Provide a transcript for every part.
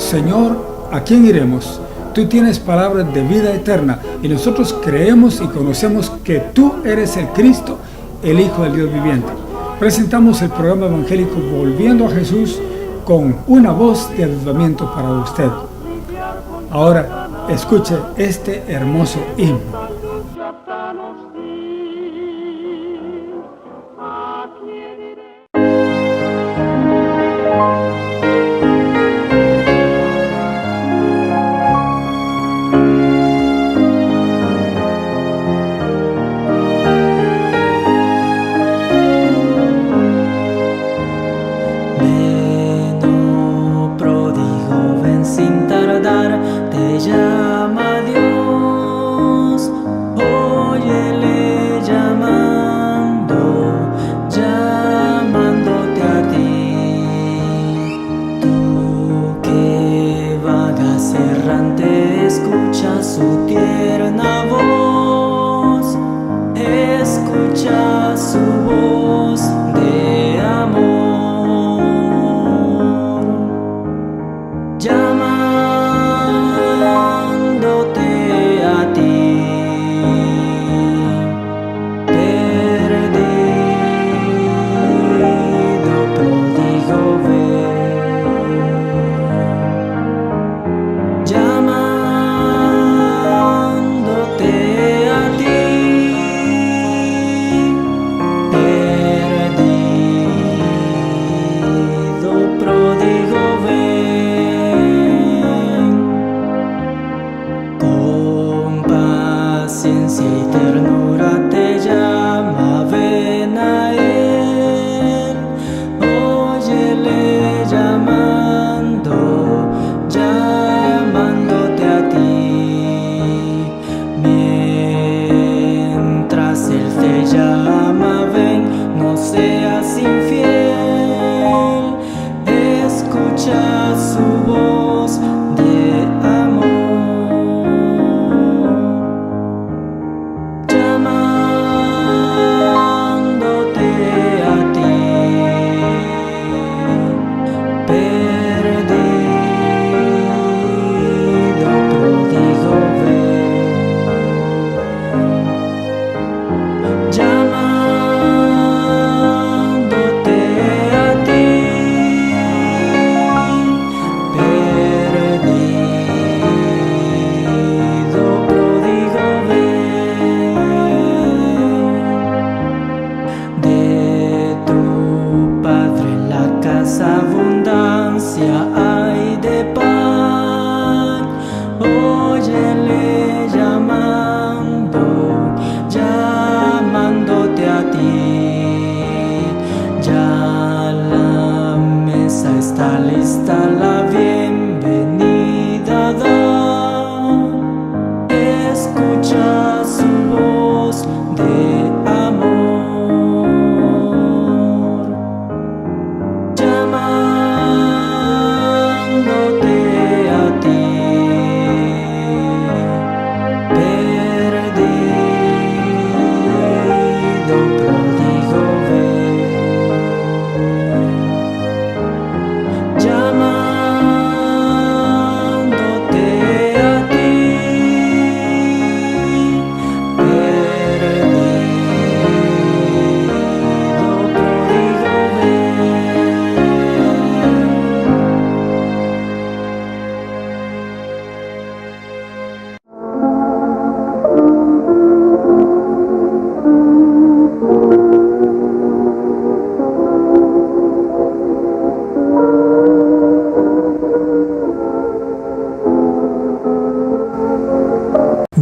Señor, ¿a quién iremos? Tú tienes palabras de vida eterna y nosotros creemos y conocemos que tú eres el Cristo, el Hijo del Dios viviente. Presentamos el programa evangélico Volviendo a Jesús con una voz de avivamiento para usted. Ahora, escuche este hermoso himno.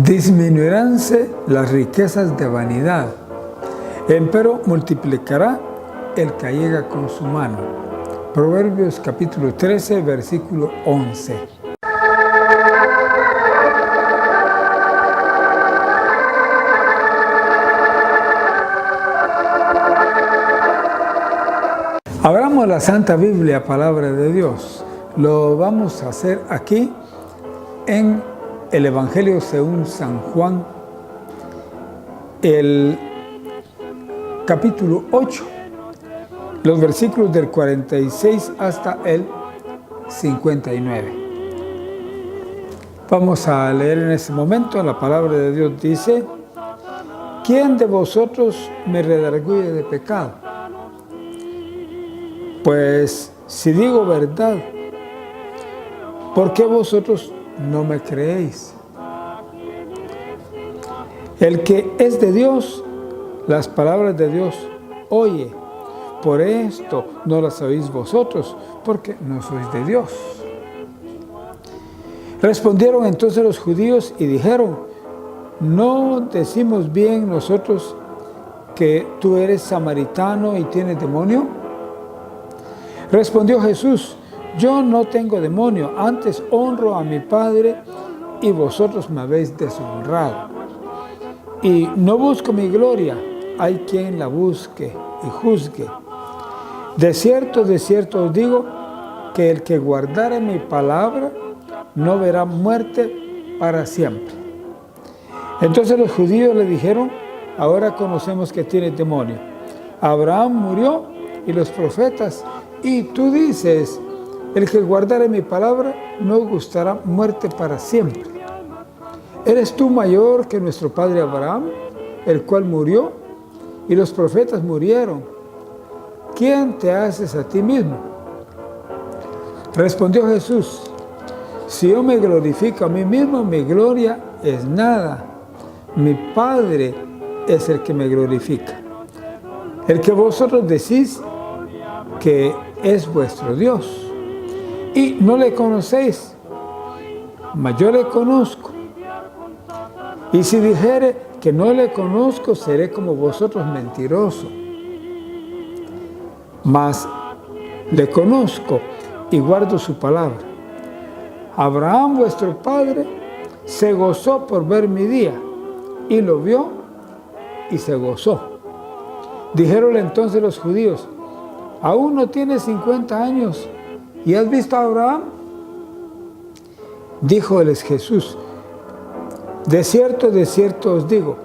Disminuiránse las riquezas de vanidad, empero multiplicará el que allega con su mano. Proverbios capítulo 13, versículo 11. Abramos la Santa Biblia, palabra de Dios. Lo vamos a hacer aquí en el Evangelio según San Juan, el capítulo 8, los versículos del 46 hasta el 59. Vamos a leer en este momento, la palabra de Dios dice: ¿quién de vosotros me redarguye de pecado? Pues si digo verdad, ¿por qué vosotros no me creéis? El que es de Dios, las palabras de Dios oye. Por esto no las oís vosotros, porque no sois de Dios. Respondieron entonces los judíos y dijeron: ¿no decimos bien nosotros que tú eres samaritano y tienes demonio? Respondió Jesús: yo no tengo demonio, antes honro a mi Padre y vosotros me habéis deshonrado. Y no busco mi gloria, hay quien la busque y juzgue. De cierto os digo, que el que guardare mi palabra no verá muerte para siempre. Entonces los judíos le dijeron: ahora conocemos que tienes demonio. Abraham murió y los profetas, y tú dices: el que guardare mi palabra no gustará muerte para siempre. ¿Eres tú mayor que nuestro padre Abraham, el cual murió, y los profetas murieron? ¿Quién te haces a ti mismo? Respondió Jesús: si yo me glorifico a mí mismo, mi gloria es nada. Mi Padre es el que me glorifica, el que vosotros decís que es vuestro Dios. Y no le conocéis, mas yo le conozco. Y si dijere que no le conozco, seré como vosotros mentiroso. Mas le conozco y guardo su palabra. Abraham, vuestro padre, se gozó por ver mi día, y lo vio y se gozó. Dijeronle entonces los judíos: ¿aún no tienes 50 años y has visto a Abraham? Díjoles Jesús: de cierto os digo,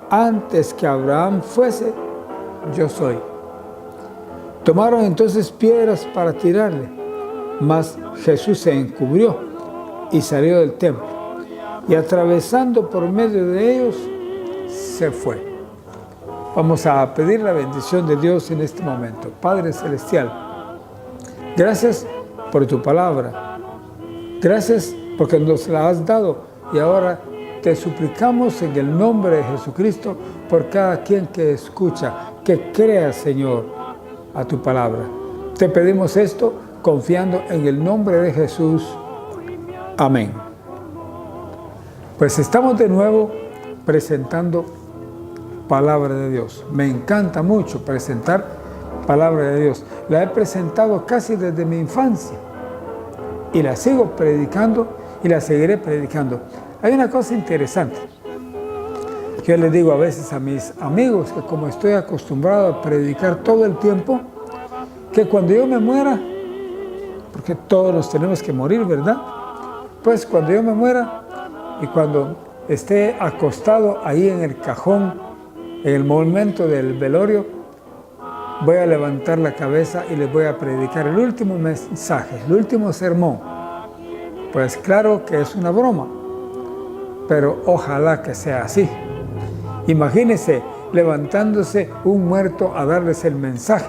antes que Abraham fuese, yo soy. Tomaron entonces piedras para tirarle, mas Jesús se encubrió y salió del templo, y atravesando por medio de ellos, se fue. Vamos a pedir la bendición de Dios en este momento. Padre Celestial, gracias por tu palabra. Gracias porque nos la has dado, y ahora te suplicamos en el nombre de Jesucristo por cada quien que escucha, que crea, Señor, a tu palabra. Te pedimos esto confiando en el nombre de Jesús. Amén. Pues estamos de nuevo presentando palabra de Dios. Me encanta mucho presentar palabra de Dios. La he presentado casi desde mi infancia y la sigo predicando y la seguiré predicando. Hay una cosa interesante que yo les digo a veces a mis amigos, que como estoy acostumbrado a predicar todo el tiempo, que cuando yo me muera, porque todos nos tenemos que morir, ¿verdad? Pues cuando yo me muera y cuando esté acostado ahí en el cajón, en el momento del velorio, voy a levantar la cabeza y les voy a predicar el último mensaje, el último sermón. Pues claro que es una broma, pero ojalá que sea así. Imagínense levantándose un muerto a darles el mensaje.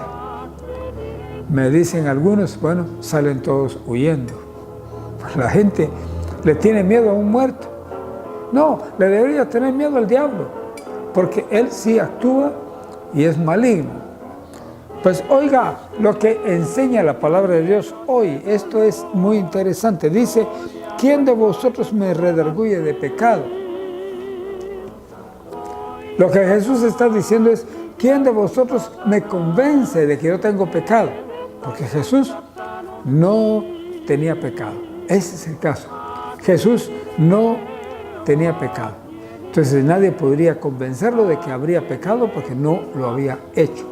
Me dicen algunos, bueno, salen todos huyendo. Pues la gente le tiene miedo a un muerto. No, le debería tener miedo al diablo, porque él sí actúa y es maligno. Pues oiga lo que enseña la palabra de Dios hoy. Esto es muy interesante. Dice: ¿quién de vosotros me redarguye de pecado? Lo que Jesús está diciendo es: ¿quién de vosotros me convence de que yo tengo pecado? Porque Jesús no tenía pecado. Ese es el caso. Jesús no tenía pecado. Entonces nadie podría convencerlo de que habría pecado porque no lo había hecho.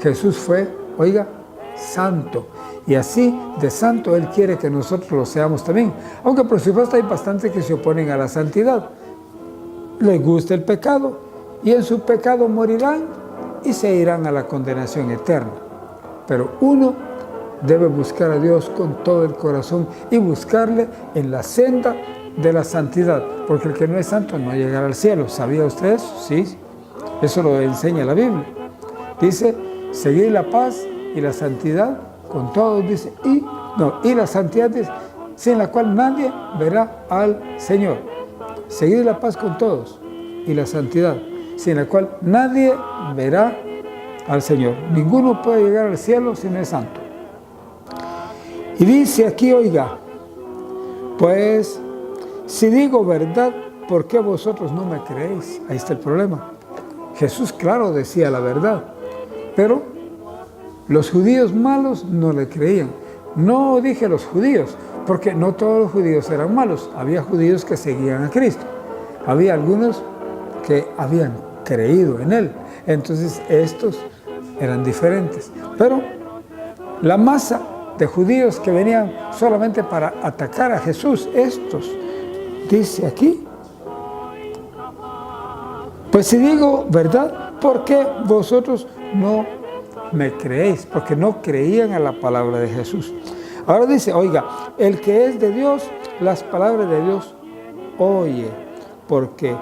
Jesús fue, oiga, santo. Y así de santo Él quiere que nosotros lo seamos también. Aunque por supuesto hay bastantes que se oponen a la santidad. Les gusta el pecado y en su pecado morirán y se irán a la condenación eterna. Pero uno debe buscar a Dios con todo el corazón y buscarle en la senda de la santidad, porque el que no es santo no llegará al cielo. ¿Sabía usted eso? Sí, eso lo enseña la Biblia. Dice, seguir la paz y la santidad con todos, dice, y la santidad, dice, sin la cual nadie verá al Señor. Seguir la paz con todos y la santidad, sin la cual nadie verá al Señor. Ninguno puede llegar al cielo si no es santo. Y dice aquí, oiga, pues, si digo verdad, ¿por qué vosotros no me creéis? Ahí está el problema. Jesús, claro, decía la verdad, pero los judíos malos no le creían. No dije los judíos, porque no todos los judíos eran malos. Había judíos que seguían a Cristo. Había algunos que habían creído en Él. Entonces, estos eran diferentes. Pero la masa de judíos que venían solamente para atacar a Jesús, estos, dice aquí, pues si digo verdad, ¿por qué vosotros no me creéis? Porque no creían a la palabra de Jesús. Ahora dice, oiga, el que es de Dios, las palabras de Dios oye, porque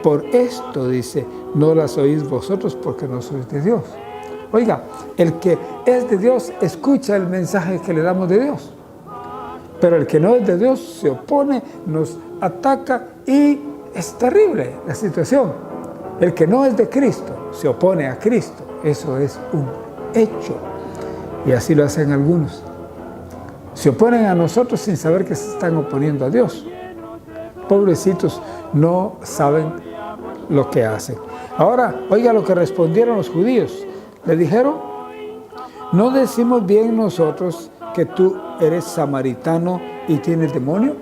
por esto, dice, no las oís vosotros porque no sois de Dios. Oiga, el que es de Dios escucha el mensaje que le damos de Dios. Pero el que no es de Dios se opone, nos ataca y es terrible la situación. El que no es de Cristo se opone a Cristo. Eso es un hecho. Y así lo hacen algunos. Se oponen a nosotros sin saber que se están oponiendo a Dios. Pobrecitos, no saben lo que hacen. Ahora, oiga lo que respondieron los judíos. Le dijeron, ¿no decimos bien nosotros que tú eres samaritano y tienes demonio?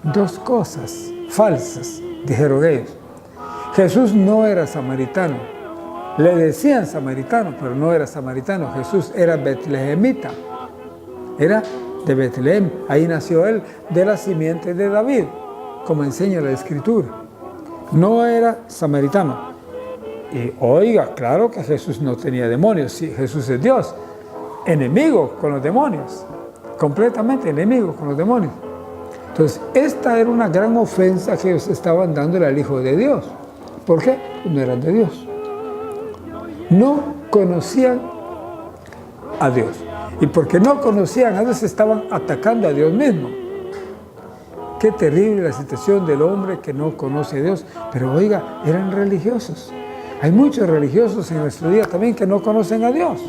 Dos cosas falsas, dijeron ellos. Jesús no era samaritano. Le decían samaritano, pero no era samaritano. Jesús era betlehemita. Era de Betlehem. Ahí nació él, de la simiente de David, como enseña la Escritura. No era samaritano. Y oiga, claro que Jesús no tenía demonios. Sí, Jesús es Dios, enemigo con los demonios, completamente enemigo con los demonios. Entonces, esta era una gran ofensa que ellos estaban dándole al Hijo de Dios. ¿Por qué? Pues no eran de Dios. No conocían a Dios. Y porque no conocían a Dios, estaban atacando a Dios mismo. Qué terrible la situación del hombre que no conoce a Dios. Pero oiga, eran religiosos. Hay muchos religiosos en nuestro día también que no conocen a Dios.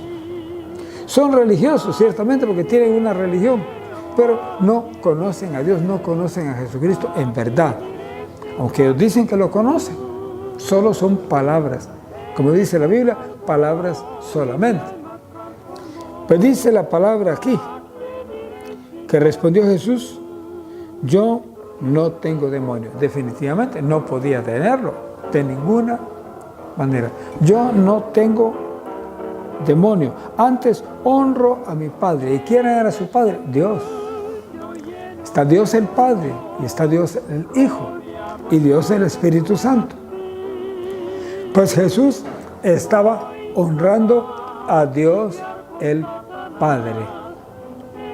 Son religiosos, ciertamente, porque tienen una religión, pero no conocen a Dios, no conocen a Jesucristo en verdad. Aunque ellos dicen que lo conocen, solo son palabras. Como dice la Biblia, palabras solamente. Pues dice la palabra aquí, que respondió Jesús, yo no tengo demonio. Definitivamente no podía tenerlo, de ninguna manera. Yo no tengo demonio. Antes honro a mi Padre. ¿Y quién era su Padre? Dios. Está Dios el Padre, y está Dios el Hijo, y Dios el Espíritu Santo. Pues Jesús estaba honrando a Dios el Padre.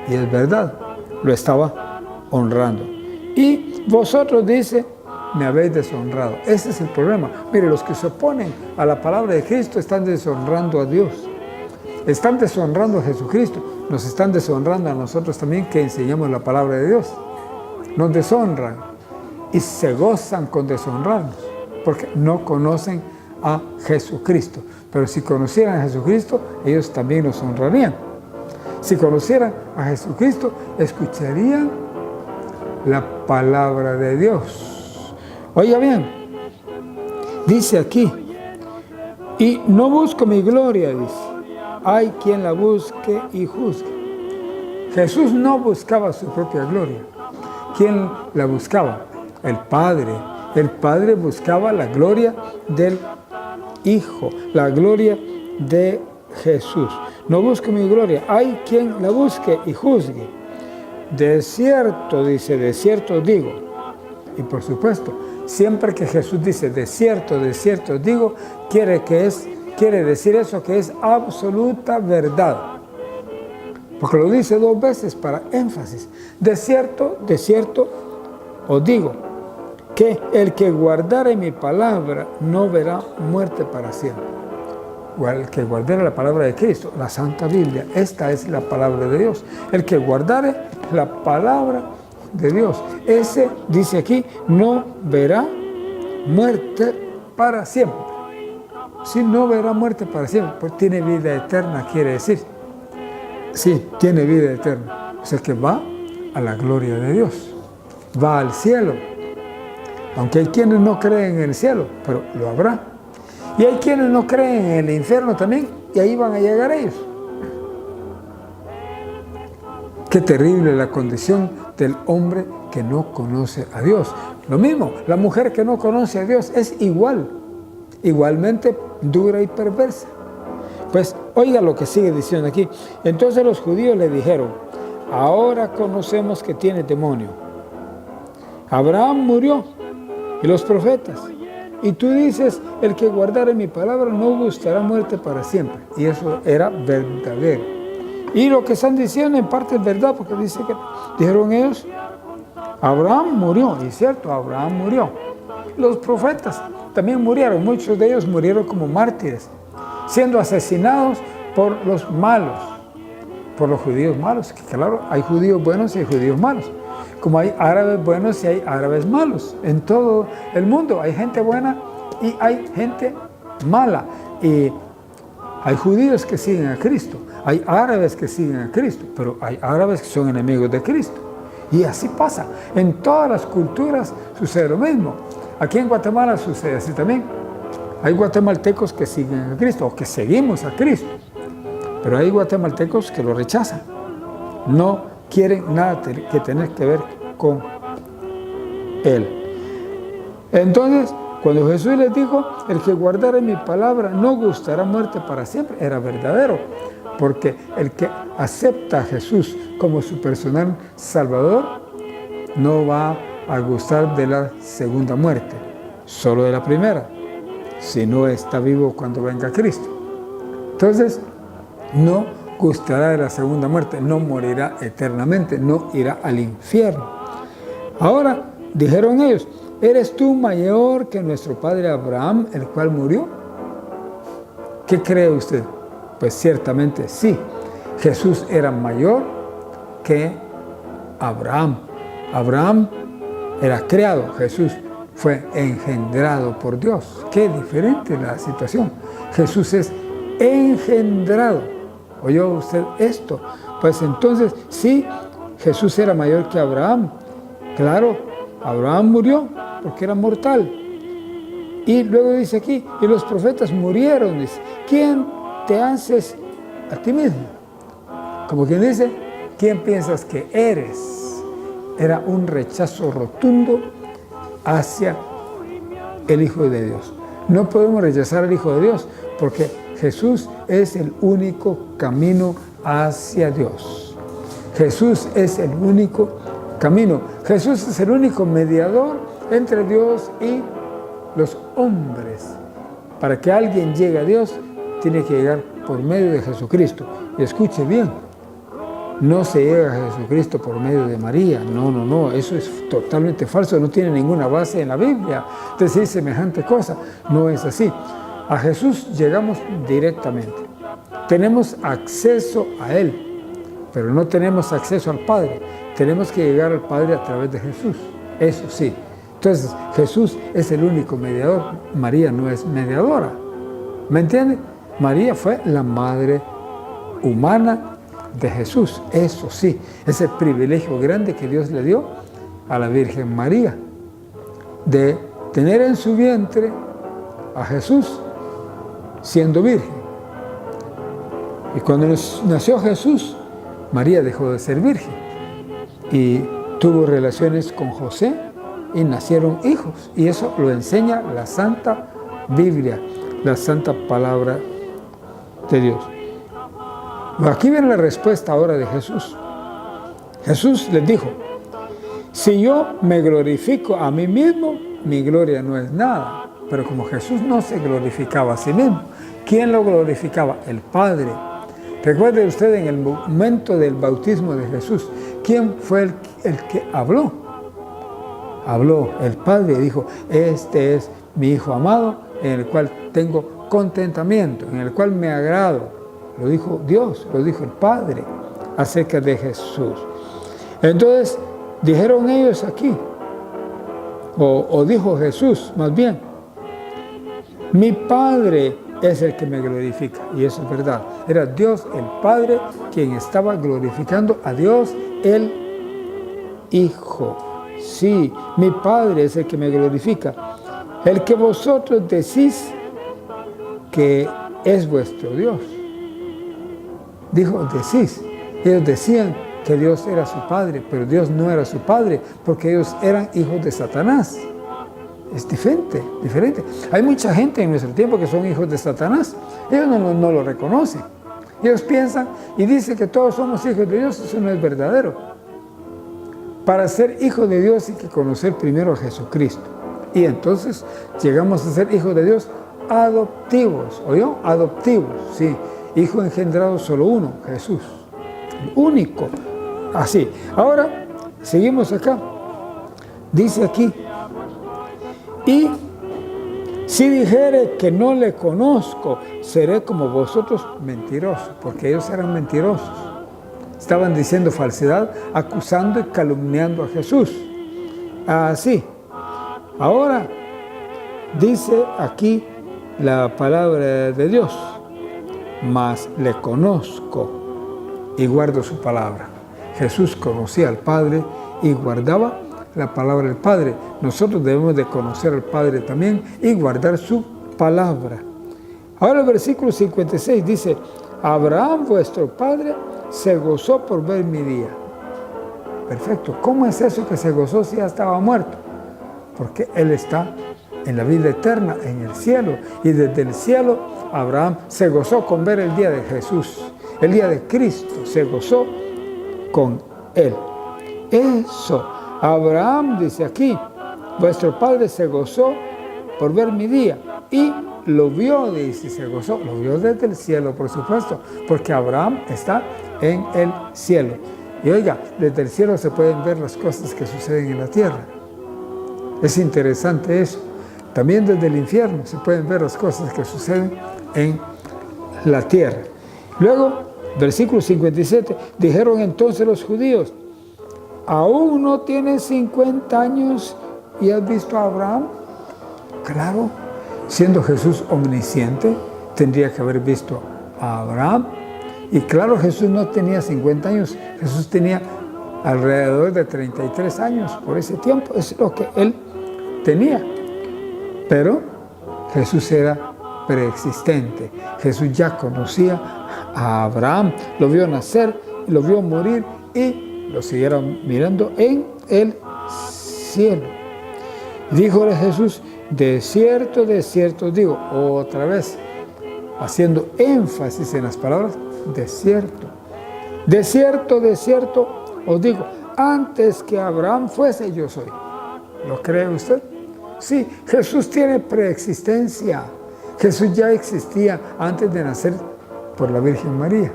Y es verdad, lo estaba honrando. Y vosotros, dice, me habéis deshonrado. Ese es el problema. Mire, los que se oponen a la palabra de Cristo están deshonrando a Dios. Están deshonrando a Jesucristo. Nos están deshonrando a nosotros también que enseñamos la palabra de Dios. Nos deshonran y se gozan con deshonrarnos porque no conocen a Jesucristo. Pero si conocieran a Jesucristo, ellos también nos honrarían. Si conocieran a Jesucristo, escucharían la palabra de Dios. Oiga bien, dice aquí, y no busco mi gloria, dice, hay quien la busque y juzgue. Jesús no buscaba su propia gloria. ¿Quién la buscaba? El Padre. El Padre buscaba la gloria del Hijo, la gloria de Jesús. No busco mi gloria, hay quien la busque y juzgue. De cierto, dice, de cierto digo. Y por supuesto, siempre que Jesús dice de cierto digo, quiere decir eso que es absoluta verdad. Porque lo dice dos veces para énfasis. De cierto os digo, que el que guardare mi palabra no verá muerte para siempre. O el que guardare la palabra de Cristo, la Santa Biblia, esta es la palabra de Dios. El que guardare la palabra de Dios, ese, dice aquí, no verá muerte para siempre. Si no verá muerte para siempre, pues tiene vida eterna, quiere decir. Sí, tiene vida eterna. O sea que va a la gloria de Dios, va al cielo. Aunque hay quienes no creen en el cielo, pero lo habrá. Y hay quienes no creen en el infierno también, y ahí van a llegar ellos. Qué terrible la condición del hombre que no conoce a Dios. Lo mismo, la mujer que no conoce a Dios es igualmente dura y perversa. Pues oiga lo que sigue diciendo aquí. Entonces los judíos le dijeron, ahora conocemos que tiene demonio. Abraham murió y los profetas. Y tú dices, el que guardare mi palabra no gustará muerte para siempre. Y eso era verdadero. Y lo que están diciendo en parte es verdad, porque dice que, dijeron ellos, Abraham murió. Y es cierto, Abraham murió. Los profetas también murieron. Muchos de ellos murieron como mártires, siendo asesinados por los malos, por los judíos malos. Que claro, hay judíos buenos y hay judíos malos. Como hay árabes buenos y hay árabes malos. En todo el mundo hay gente buena y hay gente mala. Y hay judíos que siguen a Cristo, hay árabes que siguen a Cristo, pero hay árabes que son enemigos de Cristo. Y así pasa. En todas las culturas sucede lo mismo. Aquí en Guatemala sucede así también. Hay guatemaltecos que siguen a Cristo o que seguimos a Cristo, pero hay guatemaltecos que lo rechazan. No quieren nada que tener que ver con Él. Entonces, cuando Jesús les dijo, el que guardare mi palabra no gustará muerte para siempre, era verdadero, porque el que acepta a Jesús como su personal Salvador no va a gustar de la segunda muerte, solo de la primera, si no está vivo cuando venga Cristo. Entonces, no gustará de la segunda muerte, no morirá eternamente, no irá al infierno. Ahora, dijeron ellos, ¿eres tú mayor que nuestro padre Abraham, el cual murió? ¿Qué cree usted? Pues ciertamente sí, Jesús era mayor que Abraham. Abraham era creado, Jesús fue engendrado por Dios. Qué diferente la situación. Jesús es engendrado. ¿Oyó usted esto? Pues entonces, sí, Jesús era mayor que Abraham. Claro, Abraham murió porque era mortal. Y luego dice aquí, y los profetas murieron. Dice, ¿quién te haces a ti mismo? Como quien dice, ¿quién piensas que eres? Era un rechazo rotundo hacia el Hijo de Dios. No podemos rechazar al Hijo de Dios porque Jesús es el único camino hacia Dios. Jesús es el único camino. Jesús es el único mediador entre Dios y los hombres. Para que alguien llegue a Dios, tiene que llegar por medio de Jesucristo. Y escuche bien, no se llega a Jesucristo por medio de María. No, eso es totalmente falso, no tiene ninguna base en la Biblia. Decir semejante cosa, no es así. A Jesús llegamos directamente. Tenemos acceso a Él, pero no tenemos acceso al Padre. Tenemos que llegar al Padre a través de Jesús, eso sí. Entonces, Jesús es el único mediador, María no es mediadora. ¿Me entiende? María fue la madre humana de Jesús, eso sí. Ese privilegio grande que Dios le dio a la Virgen María, de tener en su vientre a Jesús siendo virgen. Y cuando nació Jesús, María dejó de ser virgen y tuvo relaciones con José y nacieron hijos. Y eso lo enseña la Santa Biblia, la Santa Palabra de Dios. Aquí viene la respuesta ahora de Jesús. Jesús les dijo, si yo me glorifico a mí mismo, mi gloria no es nada. Pero como Jesús no se glorificaba a sí mismo, ¿quién lo glorificaba? El Padre. Recuerde usted en el momento del bautismo de Jesús, ¿quién fue el que habló? habló el Padre y dijo, este es mi Hijo amado, en el cual tengo contentamiento, en el cual me agrado. Lo dijo Dios, lo dijo el Padre acerca de Jesús. Entonces, dijeron ellos aquí, o dijo Jesús más bien, mi Padre es el que me glorifica. Y eso es verdad. Era Dios el Padre quien estaba glorificando a Dios el Hijo. Sí, mi Padre es el que me glorifica. El que vosotros decís que es vuestro Dios. Dijo, decís. Ellos decían que Dios era su Padre, pero Dios no era su Padre, porque ellos eran hijos de Satanás. Es diferente. Hay mucha gente en nuestro tiempo que son hijos de Satanás. Ellos no lo reconocen. Ellos piensan y dicen que todos somos hijos de Dios. Eso no es verdadero. Para ser hijo de Dios hay que conocer primero a Jesucristo. Y entonces llegamos a ser hijos de Dios adoptivos. ¿Oyó? Adoptivos, sí. Hijo engendrado solo uno, Jesús. El único. Así. Ahora, seguimos acá. Dice aquí, y si dijere que no le conozco, seré como vosotros mentirosos, porque ellos eran mentirosos. Estaban diciendo falsedad, acusando y calumniando a Jesús. Así. Ahora, dice aquí la palabra de Dios, mas le conozco y guardo su palabra. Jesús conocía al Padre y guardaba la palabra del Padre. Nosotros debemos de conocer al Padre también y guardar su palabra. Ahora el versículo 56 dice, Abraham vuestro Padre se gozó por ver mi día. Perfecto. ¿Cómo es eso que se gozó si ya estaba muerto? Porque Él está en la vida eterna, en el cielo. Y desde el cielo, Abraham se gozó con ver el día de Jesús. El día de Cristo se gozó con Él. Eso. Abraham dice aquí, vuestro Padre se gozó por ver mi día. Y lo vio, dice, se gozó. Lo vio desde el cielo, por supuesto. Porque Abraham está en el cielo. Y oiga, desde el cielo se pueden ver las cosas que suceden en la tierra. Es interesante eso. También desde el infierno se pueden ver las cosas que suceden en la tierra. Luego, versículo 57, dijeron entonces los judíos, ¿aún no tienes 50 años y has visto a Abraham? Claro, siendo Jesús omnisciente, tendría que haber visto a Abraham. Y claro, Jesús no tenía 50 años, Jesús tenía alrededor de 33 años por ese tiempo, es lo que él tenía. Pero Jesús era preexistente, Jesús ya conocía a Abraham, lo vio nacer, lo vio morir y lo siguieron mirando en el cielo. Díjole Jesús, de cierto digo, otra vez, haciendo énfasis en las palabras, de cierto os digo, antes que Abraham fuese, yo soy. ¿Lo cree usted? Sí, Jesús tiene preexistencia. Jesús ya existía antes de nacer por la Virgen María.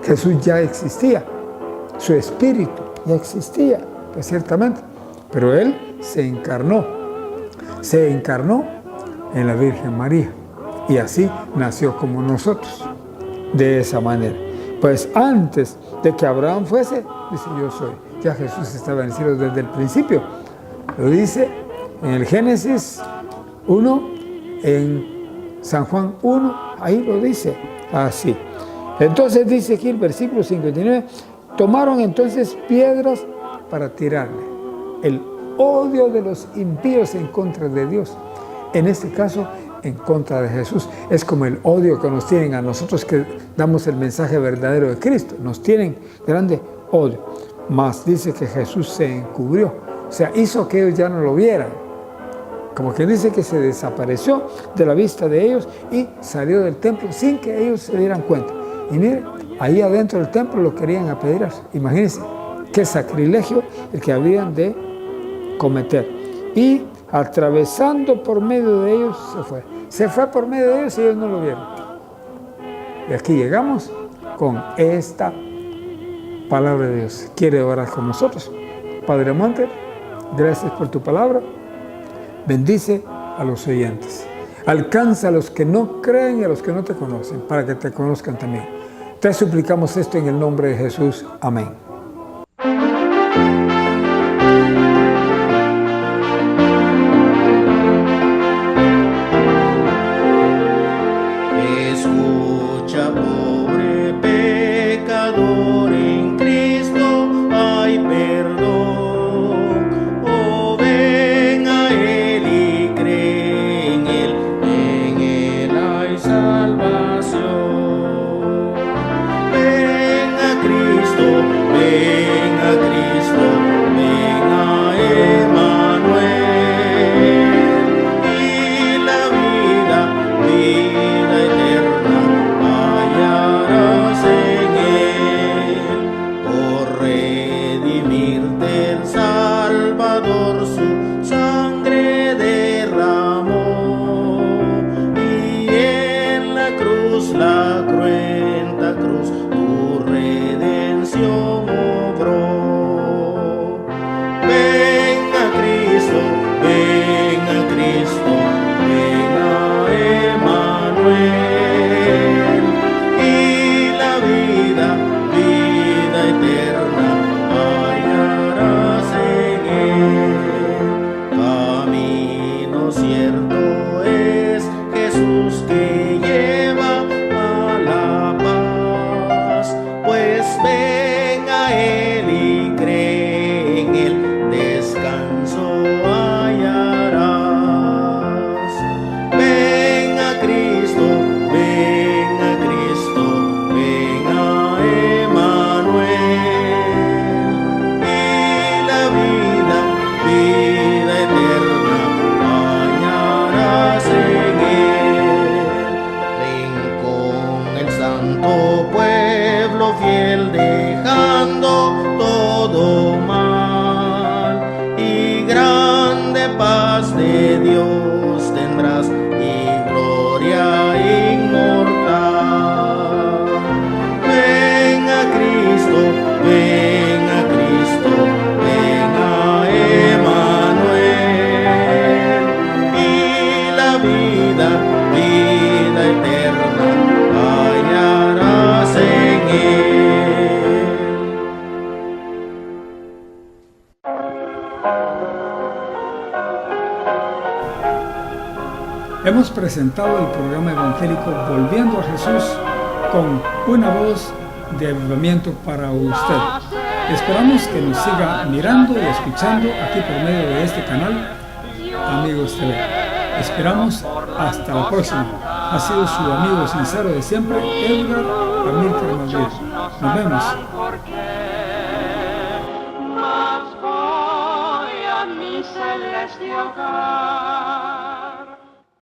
Jesús ya existía. Su espíritu ya existía, pues ciertamente. Pero Él se encarnó en la Virgen María. Y así nació como nosotros, de esa manera. Pues antes de que Abraham fuese, dice yo soy. Ya Jesús estaba en el cielo desde el principio. Lo dice en el Génesis 1, en San Juan 1, ahí lo dice así. Entonces dice aquí el versículo 59, tomaron entonces piedras para tirarle. El odio de los impíos en contra de Dios, en este caso en contra de Jesús, es como el odio que nos tienen a nosotros que damos el mensaje verdadero de Cristo. Nos tienen grande odio. Mas dice que Jesús se encubrió, o sea, hizo que ellos ya no lo vieran. Como que dice que se desapareció de la vista de ellos y salió del templo sin que ellos se dieran cuenta. Y mire, ahí adentro del templo lo querían apedrear. Imagínense qué sacrilegio el que habrían de cometer. Y atravesando por medio de ellos se fue. Se fue por medio de ellos y ellos no lo vieron. Y aquí llegamos con esta palabra de Dios. ¿Quiere orar con nosotros? Padre amante, Gracias por tu palabra. Bendice a los oyentes. Alcanza a los que no creen y a los que no te conocen, para que te conozcan también. Te suplicamos esto en el nombre de Jesús. Amén. Escucha, pobre pecador, en Cristo hay perdón. Oh, ven a Él y cree en Él hay salvación. Ven a Cristo, ven a Cristo, ven a Emmanuel, y la vida eterna hallarás en Él. Por redimirte el Salvador su sangre derramó, y en la cruz, la cruenta cruz, tu redención obró. Ven a Cristo, ven a Cristo, ven a Emmanuel, y la vida eterna hallarás en Él. Camino cierto es Jesús que lleva a la paz, pues ven a Él y cree en Él, descanso hallarás. Ven a Cristo, ven a Cristo, ven a Emmanuel, y la vida eterna hallarás en Él. Ven con el santo pueblo fiel, dejando todo mal, y grande paz de Dios tendrás, y gloria inmortal. Ven a Cristo, ven a Cristo, ven a Emmanuel, y la vida eterna hallarás en Él. Hemos presentado el programa evangélico Volviendo a Jesús con una voz de avivamiento para usted. Esperamos que nos siga mirando y escuchando aquí por medio de este canal, Amigos TV. Esperamos hasta la próxima. Ha sido su amigo sincero de siempre, Edgar Amílcar Madrid. Nos vemos. Mas voy a mi celeste hogar.